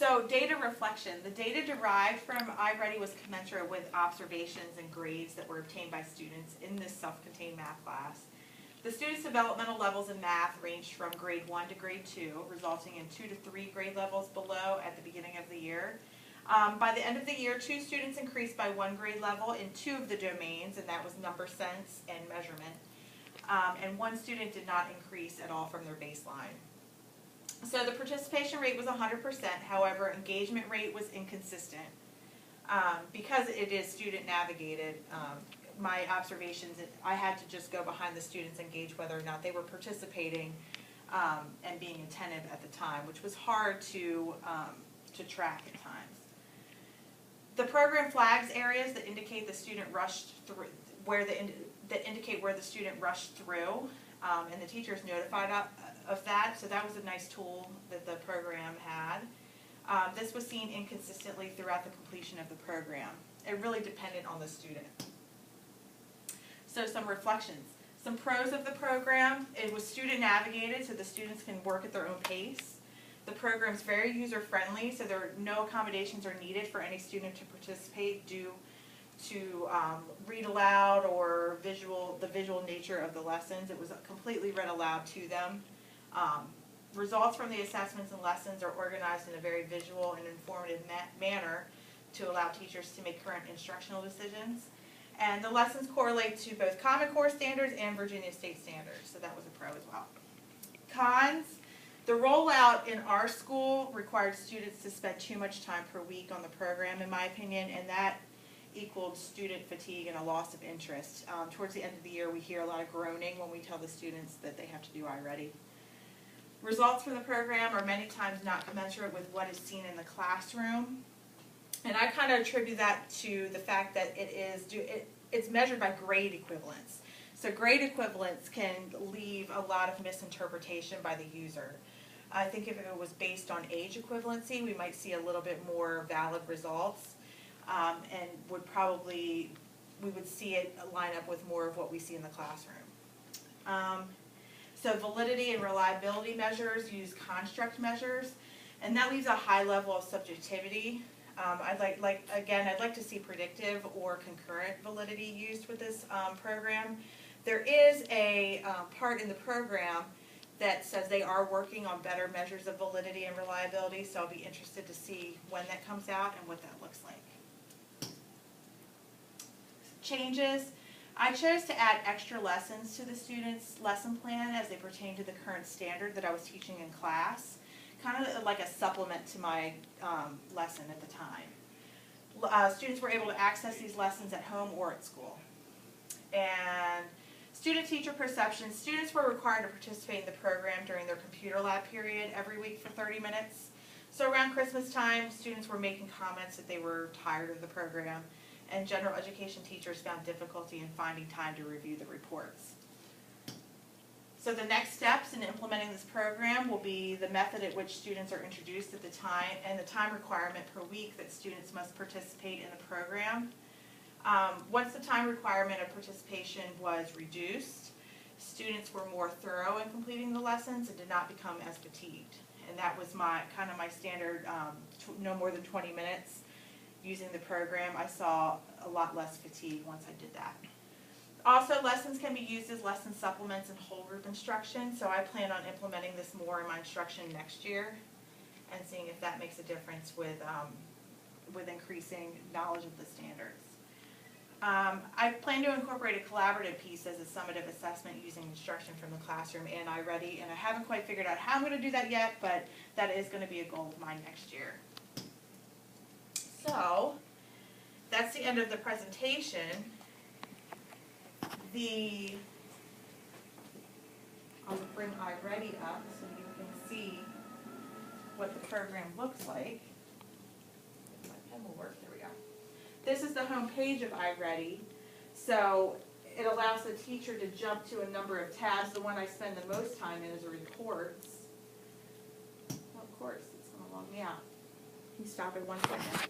So data reflection, the data derived from iReady was commensurate with observations and grades that were obtained by students in this self-contained math class. The students' developmental levels in math ranged from grade 1 to grade 2, resulting in 2 to 3 grade levels below at the beginning of the year. By the end of the year, 2 students increased by 1 grade level in 2 of the domains, and that was number sense and measurement. And 1 student did not increase at all from their baseline. So the participation rate was 100%, however, engagement rate was inconsistent. Because it is student navigated, my observations, I had to just go behind the students and gauge whether or not they were participating and being attentive at the time, which was hard to track at times. The program flags areas that indicate the student rushed through, that indicate where the student rushed through, and the teacher is notified of that, so that was a nice tool that the program had. This was seen inconsistently throughout the completion of the program. It really depended on the student. So some reflections. Some pros of the program: it was student navigated, so the students can work at their own pace. The program's very user-friendly, so no accommodations are needed for any student to participate due to read aloud or the visual nature of the lessons. It was completely read aloud to them. Results from the assessments and lessons are organized in a very visual and informative manner to allow teachers to make current instructional decisions. And the lessons correlate to both Common Core standards and Virginia State standards, so that was a pro as well. Cons: the rollout in our school required students to spend too much time per week on the program, in my opinion, and that equaled student fatigue and a loss of interest. Towards the end of the year, we hear a lot of groaning when we tell the students that they have to do iReady. Results from the program are many times not commensurate with what is seen in the classroom, and I kind of attribute that to the fact that it's measured by grade equivalence. So grade equivalence can leave a lot of misinterpretation by the user. I think if it was based on age equivalency, we might see a little bit more valid results, and we would see it line up with more of what we see in the classroom. So validity and reliability measures use construct measures, and that leaves a high level of subjectivity. I'd like to see predictive or concurrent validity used with this program. There is a part in the program that says they are working on better measures of validity and reliability, so I'll be interested to see when that comes out and what that looks like. Changes: I chose to add extra lessons to the students' lesson plan as they pertain to the current standard that I was teaching in class, kind of like a supplement to my lesson at the time. Students were able to access these lessons at home or at school. And student-teacher perception: students were required to participate in the program during their computer lab period every week for 30 minutes. So around Christmas time, students were making comments that they were tired of the program, and general education teachers found difficulty in finding time to review the reports. So the next steps in implementing this program will be the method at which students are introduced at the time and the time requirement per week that students must participate in the program. Once the time requirement of participation was reduced, students were more thorough in completing the lessons and did not become as fatigued. And that was my standard, no more than 20 minutes using the program. I saw a lot less fatigue once I did that. Also, lessons can be used as lesson supplements and whole group instruction, so I plan on implementing this more in my instruction next year and seeing if that makes a difference with increasing knowledge of the standards. I plan to incorporate a collaborative piece as a summative assessment using instruction from the classroom and iReady, and I haven't quite figured out how I'm going to do that yet, but that is going to be a goal of mine next year. So, that's the end of the presentation. I'll bring iReady up so you can see what the program looks like. If my pen will work, there we go. This is the home page of iReady. So it allows the teacher to jump to a number of tabs. The one I spend the most time in is reports. Well, of course, it's going to log me out. Can you stop it 1 second?